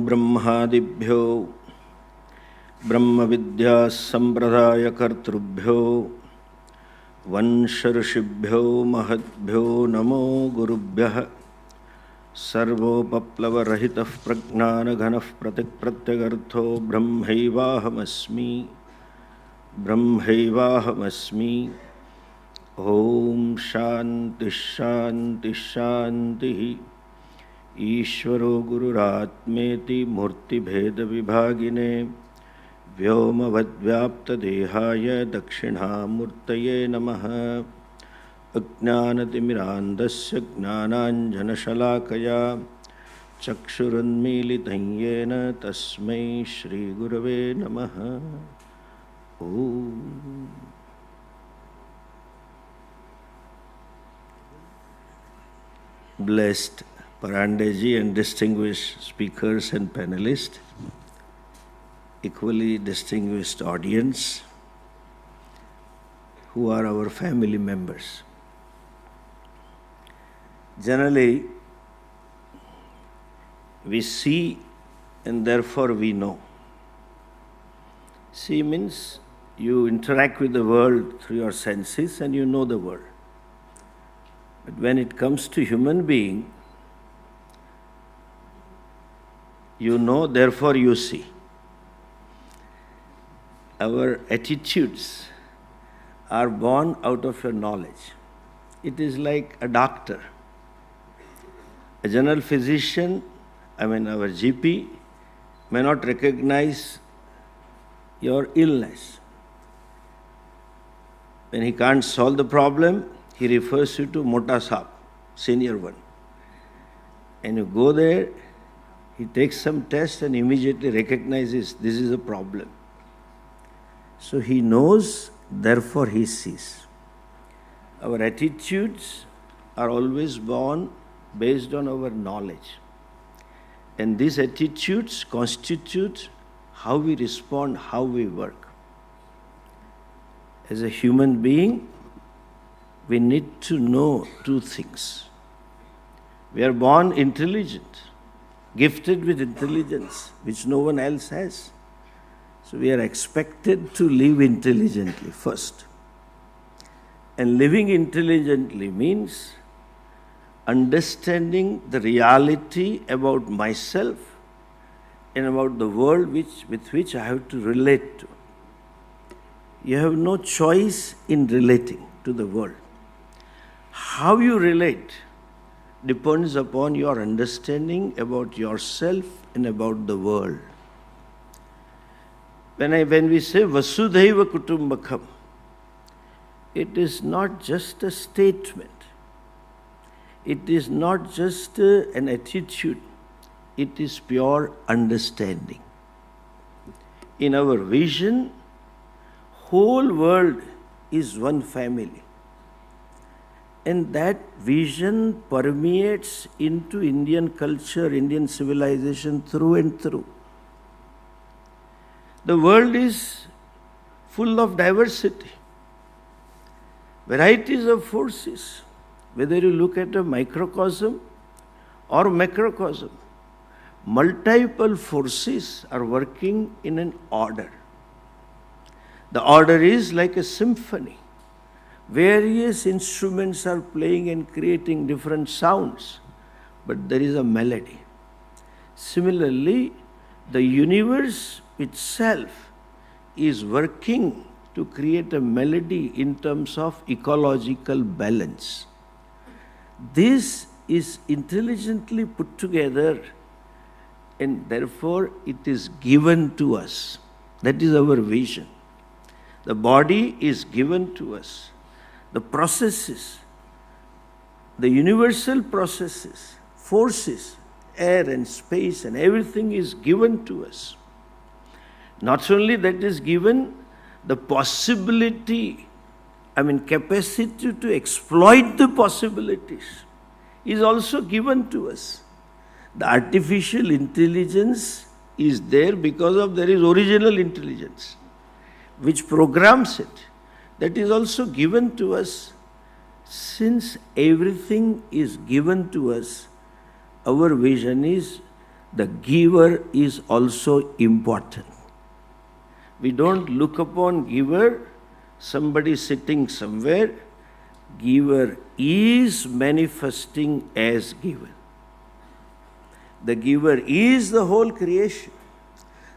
ब्रह्मादिभ्यो ब्रह्मविद्यासम्प्रदायकर्तृभ्यो वंशऋषिभ्यो महद्भ्यो नमो गुरुभ्यः। सर्वोपप्लवरहितः प्रज्ञानघनः प्रतिप्रत्यगर्थो ब्रह्मैवाहमस्मि। ओम शांति शांति शांति। ईश्वरो गुरुरात्मेति मूर्तिभेद विभागिने व्योमवद्व्याप्तदेहाय दक्षिणामूर्तये नमः। अज्ञानतिमिरान्धस्य ज्ञानाञ्जनशलाकया चक्षुरुन्मीलितं येन तस्मै श्रीगुरवे नमः। ओम। Blessed Parandeji and distinguished speakers and panelists, equally distinguished audience who are our family members. Generally, we see and therefore we know. See means you interact with the world through your senses and you know the world. But when it comes to human being, you know, therefore you see. Our attitudes are born out of your knowledge. It is like a doctor. A general physician, our GP, may not recognize your illness. When he can't solve the problem, he refers you to Mota Saab, senior one. And you go there, he takes some test and immediately recognizes this is a problem. So he knows, therefore he sees. Our attitudes are always born based on our knowledge. And these attitudes constitute how we respond, how we work. As a human being, we need to know two things. We are born intelligent, gifted with intelligence, which no one else has. So we are expected to live intelligently first. And living intelligently means understanding the reality about myself and about the world with which I have to relate to. You have no choice in relating to the world. How you relate depends upon your understanding about yourself and about the world. When we say Vasudhaiva Kutumbakam, it is not just a statement. It is not just an attitude. It is pure understanding. In our vision, whole world is one family. And that vision permeates into Indian culture, Indian civilization through and through. The world is full of diversity, varieties of forces. Whether you look at a microcosm or macrocosm, multiple forces are working in an order. The order is like a symphony. Various instruments are playing and creating different sounds, but there is a melody. Similarly, the universe itself is working to create a melody in terms of ecological balance. This is intelligently put together and therefore it is given to us. That is our vision. The body is given to us. The processes, the universal processes, forces, air and space and everything is given to us. Not only that is given, the possibility, capacity to exploit the possibilities is also given to us. The artificial intelligence is there because there is original intelligence, which programs it. That is also given to us. Since everything is given to us, our vision is the giver is also important. We don't look upon giver, somebody sitting somewhere. Giver is manifesting as given. The giver is the whole creation.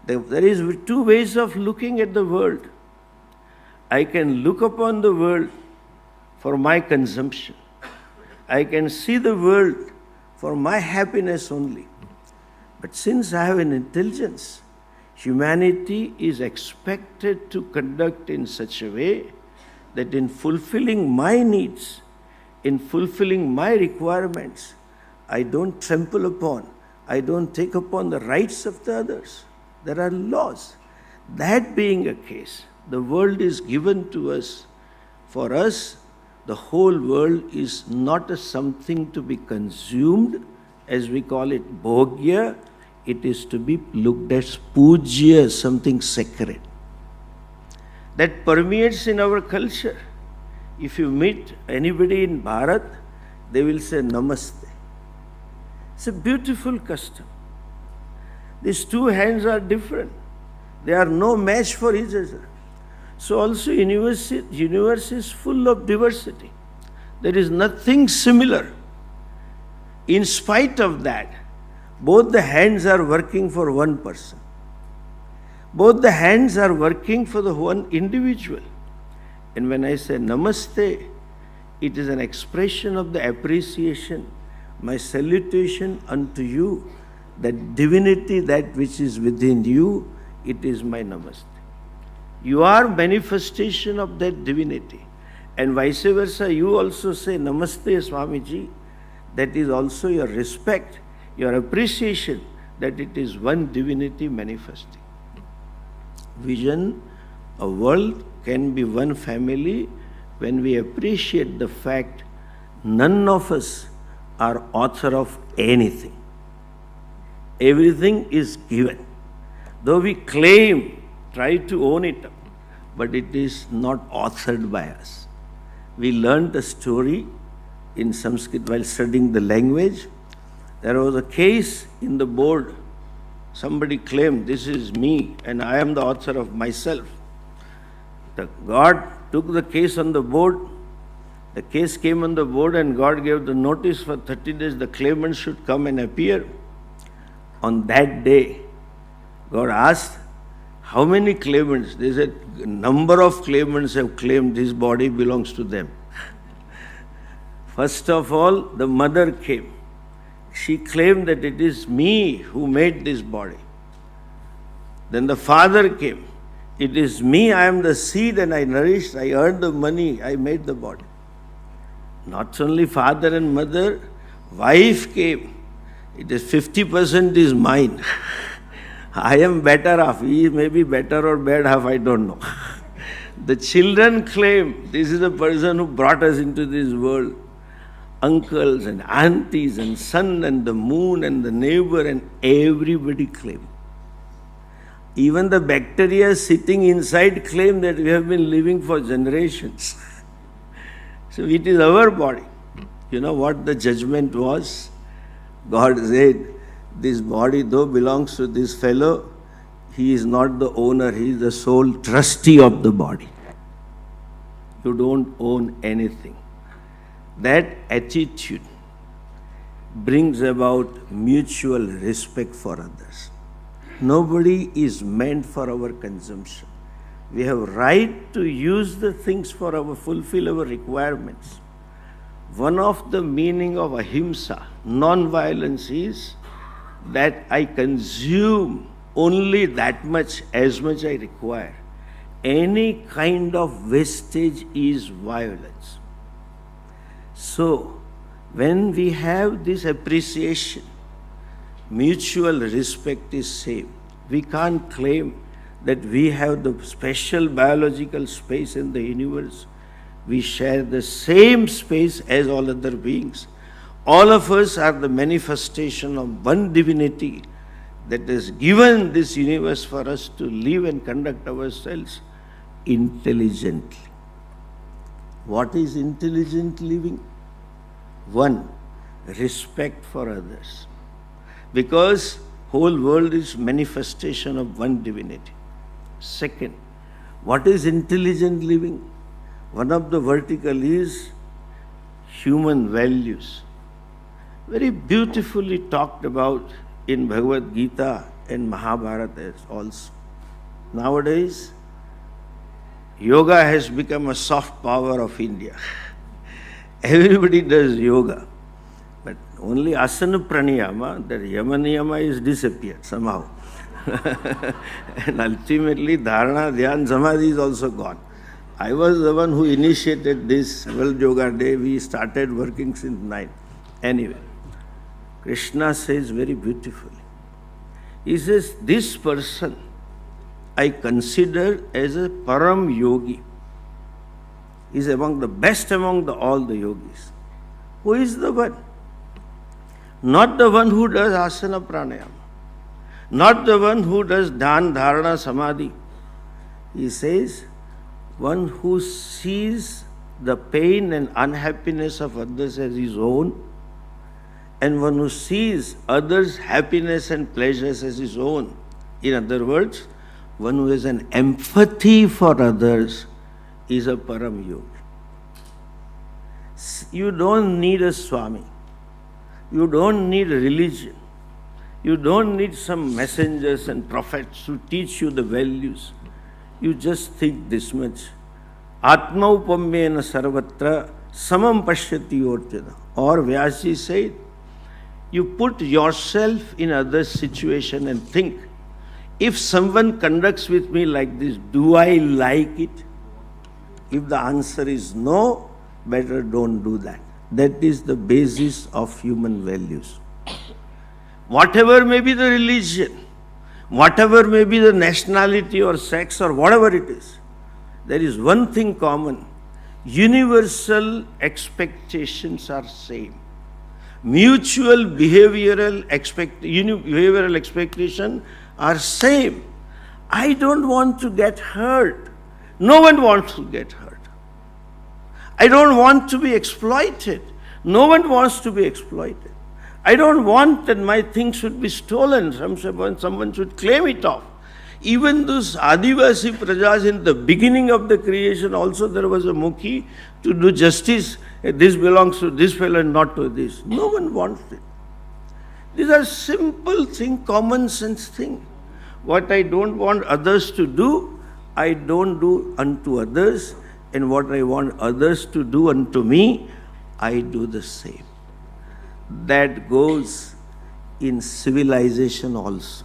There is two ways of looking at the world. I can look upon the world for my consumption. I can see the world for my happiness only. But since I have an intelligence, humanity is expected to conduct in such a way that in fulfilling my needs, in fulfilling my requirements, I don't trample upon, I don't take upon the rights of the others. There are laws. That being a case, the world is given to us. For us, the whole world is not a something to be consumed, as we call it bhogya. It is to be looked at as pujya, something sacred. That permeates in our culture. If you meet anybody in Bharat, they will say namaste. It's a beautiful custom. These two hands are different. They are no match for each other. So also universe is full of diversity. There is nothing similar. In spite of that, both the hands are working for one person. Both the hands are working for the one individual. And when I say namaste, it is an expression of the appreciation, my salutation unto you, that divinity, that which is within you, it is my namaste. You are manifestation of that divinity. And vice versa, you also say namaste Swamiji. That is also your respect, your appreciation that it is one divinity manifesting. Vision, a world can be one family when we appreciate the fact none of us are author of anything. Everything is given. Though we claim, try to own it up, but it is not authored by us. We learned a story in Sanskrit while studying the language. There was a case in the board. Somebody claimed, this is me and I am the author of myself. The God took the case on the board. The case came on the board and God gave the notice for 30 days the claimant should come and appear. On that day, God asked, how many claimants? They said, a number of claimants have claimed this body belongs to them. First of all, the mother came. She claimed that it is me who made this body. Then the father came. It is me, I am the seed and I nourished, I earned the money, I made the body. Not only father and mother, wife came. It is 50% is mine. I am better off. He may be better or bad half, I don't know. The children claim, this is the person who brought us into this world. Uncles and aunties and sun and the moon and the neighbor and everybody claim. Even the bacteria sitting inside claim that we have been living for generations. So it is our body. You know what the judgment was? God said, this body though belongs to this fellow, he is not the owner, he is the sole trustee of the body. You don't own anything. That attitude brings about mutual respect for others. Nobody is meant for our consumption. We have right to use the things for fulfill our requirements. One of the meaning of ahimsa, non-violence, is that I consume only that much, as much I require. Any kind of wastage is violence. So, when we have this appreciation, mutual respect is same. We can't claim that we have the special biological space in the universe. We share the same space as all other beings. All of us are the manifestation of one divinity that has given this universe for us to live and conduct ourselves intelligently. What is intelligent living? One, respect for others. Because Whole world is manifestation of one divinity. Second, what is intelligent living? One of the vertical is human values. Very beautifully talked about in Bhagavad Gita and Mahabharata also. Nowadays, yoga has become a soft power of India. Everybody does yoga. But only asana pranayama, that yama niyama is disappeared somehow. And ultimately, dharana, dhyan, samadhi is also gone. I was the one who initiated this World Yoga Day. We started working since 9. Anyway, Krishna says very beautifully. He says, this person I consider as a param yogi. He is among the best among all the yogis. Who is the one? Not the one who does asana pranayama. Not the one who does dhan, dharana, samadhi. He says, one who sees the pain and unhappiness of others as his own, and one who sees others' happiness and pleasures as his own. In other words, one who has an empathy for others is a param yogi. You don't need a Swami. You don't need religion. You don't need some messengers and prophets to teach you the values. You just think this much. Atma upamyena sarvatra samam pashyati orjana. Or Vyasji said, you put yourself in others' situation and think, if someone conducts with me like this, do I like it? If the answer is no, better don't do that. That is the basis of human values. Whatever may be the religion, whatever may be the nationality or sex or whatever it is, there is one thing common. Universal expectations are same. Mutual behavioral expectation are same. I don't want to get hurt. No one wants to get hurt. I don't want to be exploited. No one wants to be exploited. I don't want that my things should be stolen. Someone should claim it off. Even those Adivasi Prajas in the beginning of the creation also there was a mukhi to do justice. This belongs to this fellow and not to this. No one wants it. These are simple things, common sense things. What I don't want others to do, I don't do unto others. And what I want others to do unto me, I do the same. That goes in civilization also.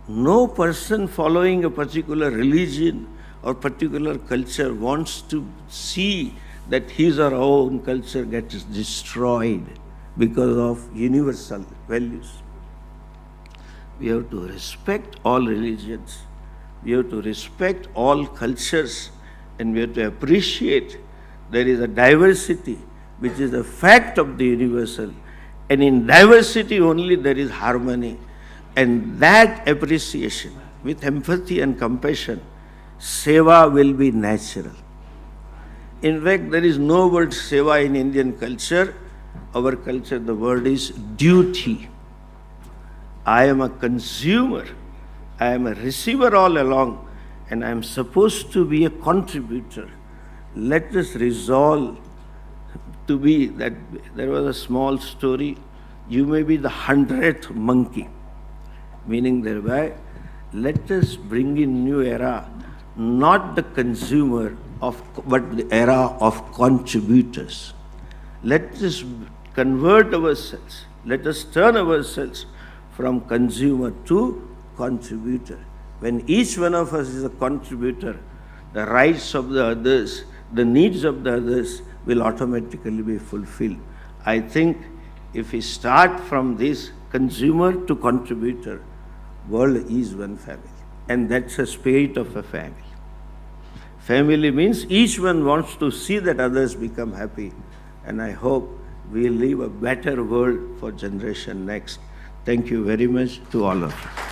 No person following a particular religion or particular culture wants to see that his or her own culture gets destroyed because of universal values. We have to respect all religions. We have to respect all cultures. And we have to appreciate there is a diversity which is a fact of the universal. And in diversity only there is harmony. And that appreciation with empathy and compassion, seva will be natural. In fact, there is no word seva in Indian culture. Our culture, the word is duty. I am a consumer. I am a receiver all along. And I am supposed to be a contributor. Let us resolve to be that. There was a small story. You may be the 100th monkey. Meaning thereby, let us bring in new era, not the consumer but the era of contributors. Let us convert ourselves. Let us turn ourselves from consumer to contributor. When each one of us is a contributor, the rights of the others, the needs of the others will automatically be fulfilled. I think if we start from this consumer to contributor, world is one family. And that's the spirit of a family. Family means each one wants to see that others become happy. And I hope we leave a better world for generation next. Thank you very much to all of you.